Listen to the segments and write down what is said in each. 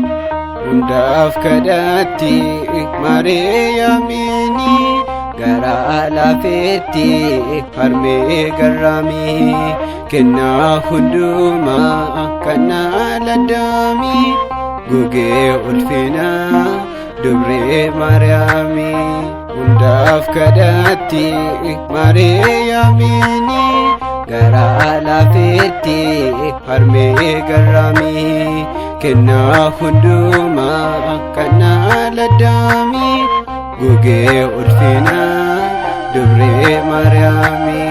Hundaaf kadhatti Maariyaamini gara laafetti harmee garraamii kennaa hundumaa kana laddaamii gugee ulfinaa dubree Maariyaamii. Hundaaf kadhatti Maariyaamini gara laafetti harmee garraamii kennaa hundumaa kana laddaamii gugee ulfinaa dubree Maariyaamii.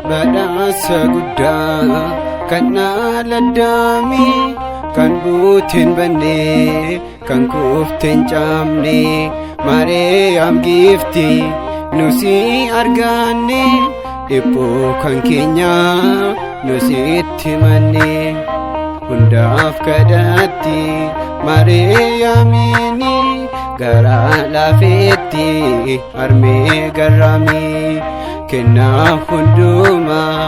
Badhaasa guddaa kana laddaamii kan buuteen bannee kan kuufteen caamne Maariyaam giifti nusi arganne dhibboo kan keenya nusi itti manne. Hundaaf kadhatti Maariyaamini gara laafetti harmee garraamii kennaa hundumaa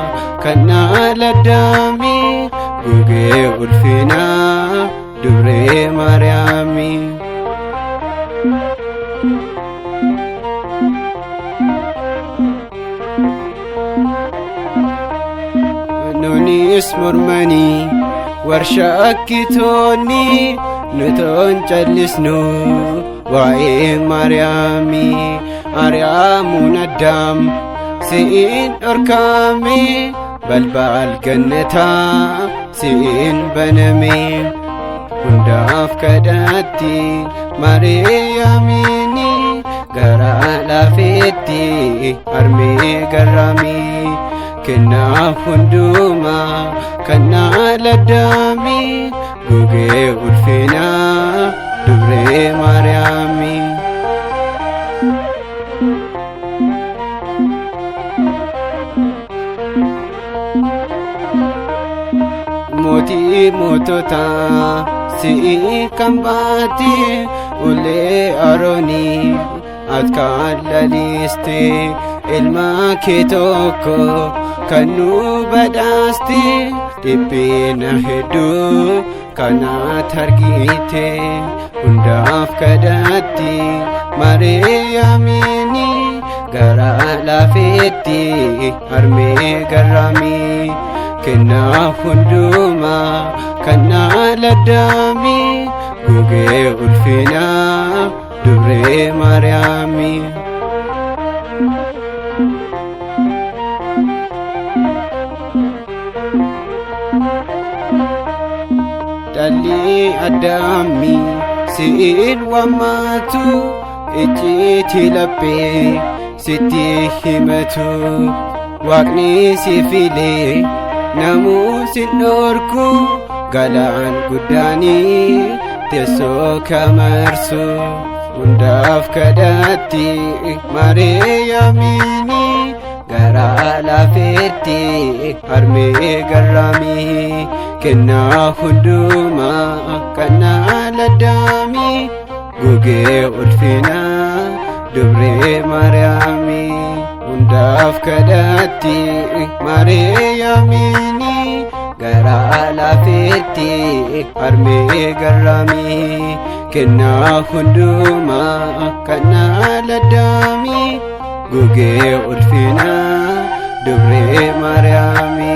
kana laddaamii gugee ulfinaa dubree Maariyaamii. Nunis mormanii warshaakkitoonni nutoon callisnu waa'ee Maariyaamii. Maariyaamuun Addaam si'in dhorkame balbal gannataa si'in baname. Hundaaf kadhatti Maariyaamini gara laafetti harmee garraamii kennaa hundumaa kana laddaamii gugee ulfinaa dubree Maariyaamii. Mootii moototaa si'i kan baate ulee Aroonii atkaan laliste ilma kee tokko kan nu badhaaste dhiphina hedduu kanaat argite. Hundaaf kadhatti Maariyaamini gara laafetti harmee garraamii kennaa hundumaa kana laddaamii gugee ulfinaa dubree Maariyaamii. Dhalli Addaamii si'in waammatu icciitii laphee sitti himatu. Waaqni si filee namuu sin dhorku galaan guddaanii teessoo kamarsu. Hundaaf kadhatti Maariyaamini gara laafetti harmee garraamii kennaa hundumaa kana laddaamii gugee ulfinaa dubree Maariyaamii. Hundaaf kadhatti Maariyaamini gara laafetti harmee garraamii kennaa hundumaa kana laddaamii gugee ulfinaa dubree Maariyaamii.